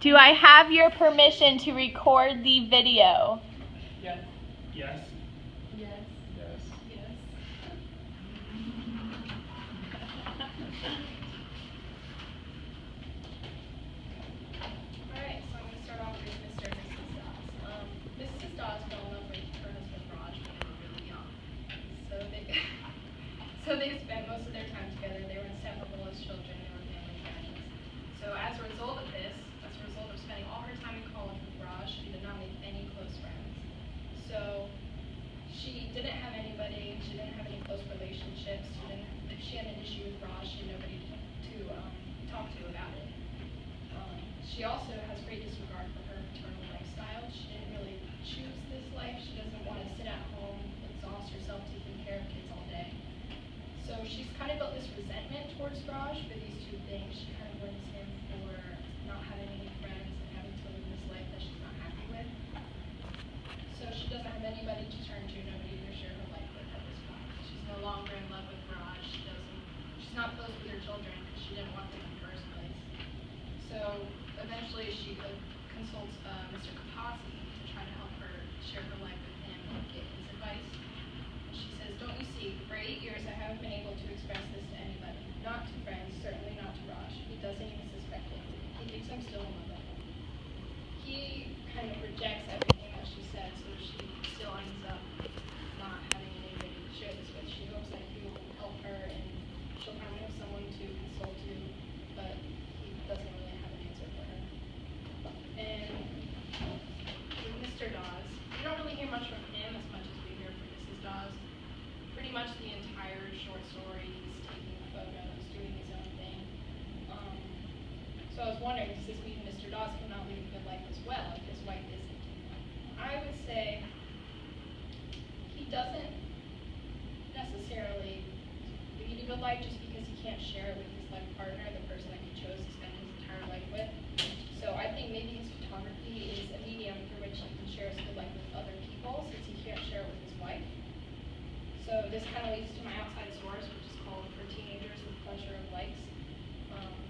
Do I have your permission to record the video? Yes. Yes. Yes. Yes. Yes. Alright, so I'm going to start off with Mr. and Mrs. Dawes. Mrs. Dawes fell in love with her husband Raj when they were really young. So they spent most of their time together. They were inseparable as children. They were family friends. So as a result of spending all her time in college with Raj, she did not make any close friends. So she didn't have anybody. She didn't have any close relationships. If she had an issue with Raj, she had nobody to talk to about it. She also has great disregard for her paternal lifestyle. She didn't really choose this life. She doesn't want to sit at home, exhaust herself taking care of kids all day. So she's kind of built this resentment towards Raj for these two things. She kind of blames him for not having any friends and having to live this life that she's not happy with. So she doesn't have anybody to turn to, nobody to share her life with at this point. She's no longer in love with Raj. She's not close with her children because she didn't want them in the first place. So eventually she consults Mr. Kapasi to try to help her share her life with him and get his advice. She says, "Don't you see, for 8 years I haven't been able to express this to anybody. Not to friends, certainly not to Raj. He doesn't even suspect it. He thinks I'm still in love with him." He kind of rejects everything that she said, so she still ends up not having anybody to share this with. She hopes that he will help her and she'll finally have someone to consult to, but he doesn't really have an answer for her. And with Mr. Dawes, we don't really hear much from him as much as we hear from Mrs. Dawes. Pretty much the entire short story, he's taking photos, doing his own thing. So I was wondering, does this mean Mr. Dawes cannot lead a good life as well if his wife isn't? I would say he doesn't necessarily lead a good life just because he can't share it with his life partner, the person that he chose to spend his entire life with. So I think maybe his photography is a medium through which he can share his good life with other people since he can't share it with his wife. So this kind of leads to my outside source, which is called For Teenagers with Pleasure of Likes.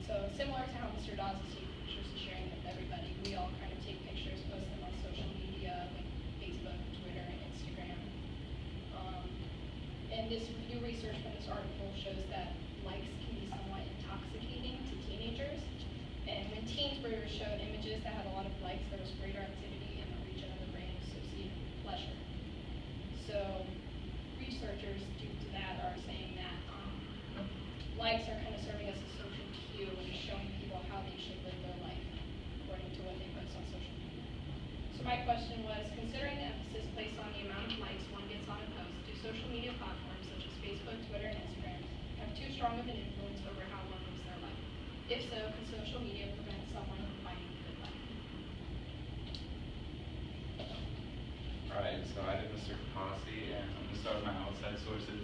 So similar to how Mr. Dawes is taking pictures and sharing them with everybody, we all kind of take pictures, post them on social media like Facebook, Twitter, and Instagram. And this new research from this article shows that likes can be somewhat intoxicating to teenagers. And when teens were shown images that had a lot of likes, there was greater activity in the region of the brain associated with pleasure. So researchers due to that are saying that likes are kind of serving as a social cue and showing people how they should live their life according to what they post on social media. So my question was, considering the emphasis placed on the amount of likes one gets on a post, do social media platforms such as Facebook, Twitter, and Instagram have too strong of an influence over how one lives their life? If so, can social media prevent someone from finding a good life? Alright, so I did Mr. Kapasi, and I'm going to start with my outside sources.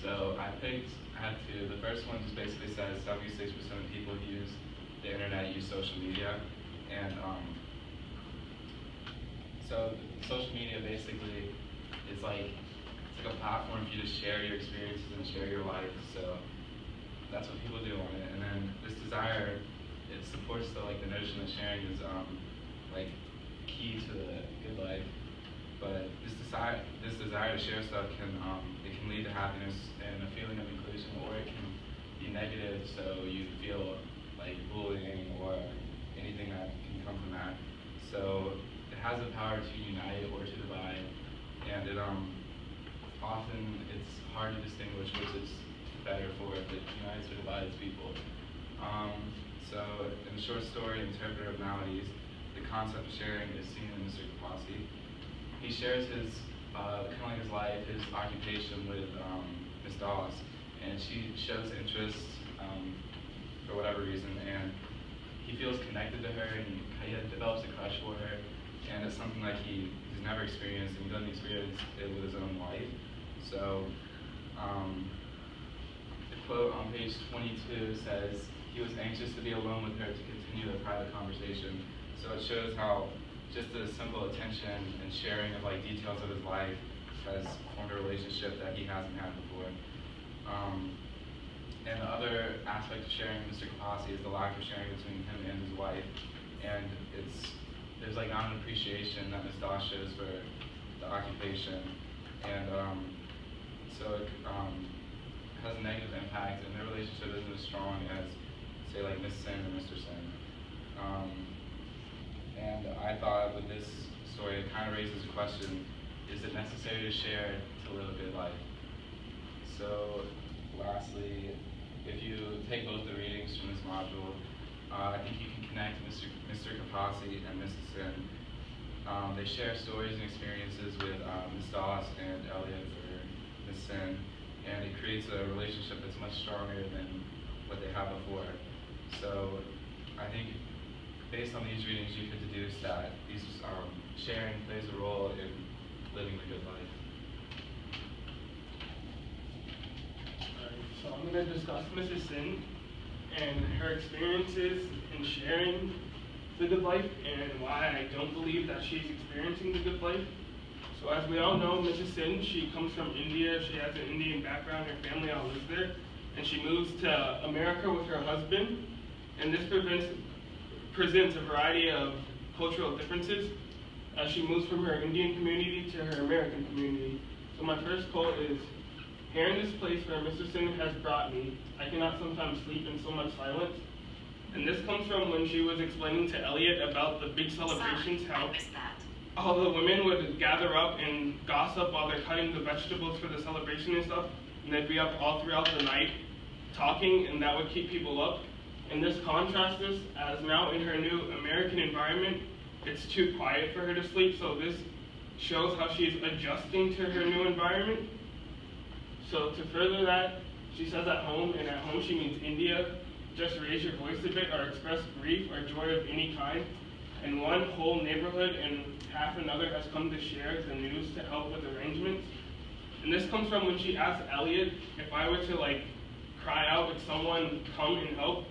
So I had two. The first one just basically says 76% of people who use the internet use social media. And so social media basically is like, it's like a platform for you to share your experiences and share your life. So that's what people do on it. And then this desire, it supports the notion that sharing is like key to the good life. But this desire to share stuff can lead to happiness and a feeling of inclusion, or it can be negative, so you feel like bullying or anything that can come from that. So it has the power to unite or to divide, and it often it's hard to distinguish which is better for, if it unites or divides people. So in the short story Interpreter of Maladies, the concept of sharing is seen in Mr. Kapasi. He shares his kind of like his life, his occupation with Ms. Dawes, and she shows interest for whatever reason, and he feels connected to her, and he develops a crush for her, and it's something like he's never experienced, and he doesn't experience it with his own wife. So the quote on page 22 says, "He was anxious to be alone with her to continue the private conversation." So it shows how just the simple attention and sharing of details of his life has formed a relationship that he hasn't had before. And the other aspect of sharing with Mr. Kapasi is the lack of sharing between him and his wife. and there's like not an appreciation that Ms. Doss shows for the occupation, and so it has a negative impact, and their relationship isn't as strong as, say, like Ms. Sin and Mr. Sin. And I thought with this story, it kind of raises a question: is it necessary to share to live a good life? So, lastly, if you take both the readings from this module, I think you can connect Mr. Kapasi and Mrs. Sin. They share stories and experiences with Ms. Doss and Elliot for Ms. Sin, and it creates a relationship that's much stronger than what they had before. So I think based on these readings, you could deduce that these sharing plays a role in living the good life. So I'm going to discuss Mrs. Sin and her experiences in sharing the good life and why I don't believe that she's experiencing the good life. So as we all know, Mrs. Sin, she comes from India. She has an Indian background. Her family all lives there. And she moves to America with her husband. And this presents a variety of cultural differences as she moves from her Indian community to her American community. So my first quote is, "Here in this place where Mr. Sin has brought me, I cannot sometimes sleep in so much silence." And this comes from when she was explaining to Elliot about the big celebrations, how all the women would gather up and gossip while they're cutting the vegetables for the celebration and stuff. And they'd be up all throughout the night talking, and that would keep people up. And this contrasts this, as now in her new American environment, it's too quiet for her to sleep. So this shows how she's adjusting to her new environment. So to further that, she says at home, and at home she means India, just raise your voice a bit or express grief or joy of any kind. And one whole neighborhood and half another has come to share the news to help with arrangements. And this comes from when she asked Elliot if I were to cry out, would someone come and help?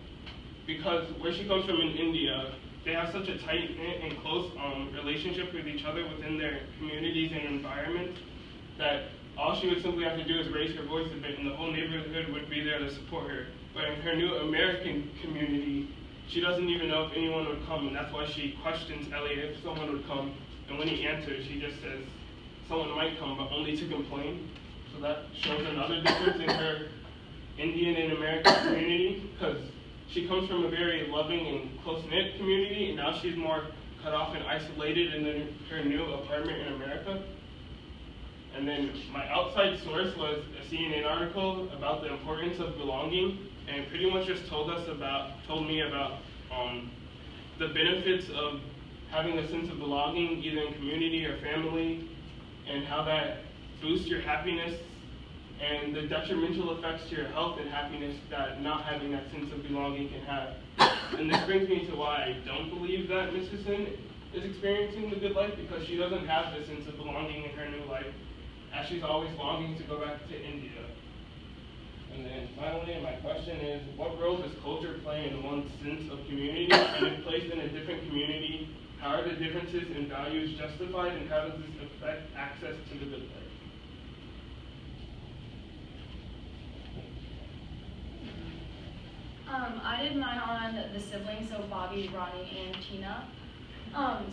Because where she comes from in India, they have such a tight-knit and close relationship with each other within their communities and environments that all she would simply have to do is raise her voice a bit and the whole neighborhood would be there to support her. But in her new American community, she doesn't even know if anyone would come, and that's why she questions Elliot if someone would come. And when he answers, she just says, someone might come, but only to complain. So that shows another difference in her Indian and American community, because she comes from a very loving and close-knit community, and now she's more cut off and isolated in her new apartment in America. And then my outside source was a CNN article about the importance of belonging, and pretty much just told me about the benefits of having a sense of belonging either in community or family, and how that boosts your happiness, and the detrimental effects to your health and happiness that not having that sense of belonging can have. And this brings me to why I don't believe that Mrs. Sin is experiencing the good life, because she doesn't have the sense of belonging in her new life, as she's always longing to go back to India. And then finally, my question is, what role does culture play in one's sense of community? And if placed in a different community, how are the differences in values justified, and how does this affect access to the good life? I did mine on the siblings, so Bobby, Ronnie, and Tina.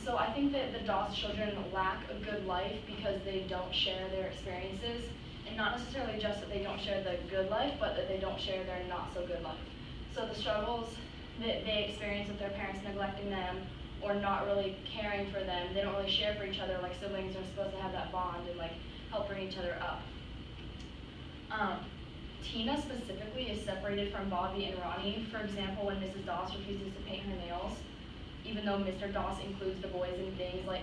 So I think that the Doss children lack a good life because they don't share their experiences, and not necessarily just that they don't share the good life, but that they don't share their not so good life. So the struggles that they experience with their parents neglecting them or not really caring for them, they don't really share for each other like siblings are supposed to have that bond and help bring each other up. Tina specifically is separated from Bobby and Ronnie. For example, when Mrs. Doss refuses to paint her nails, even though Mr. Doss includes the boys in things like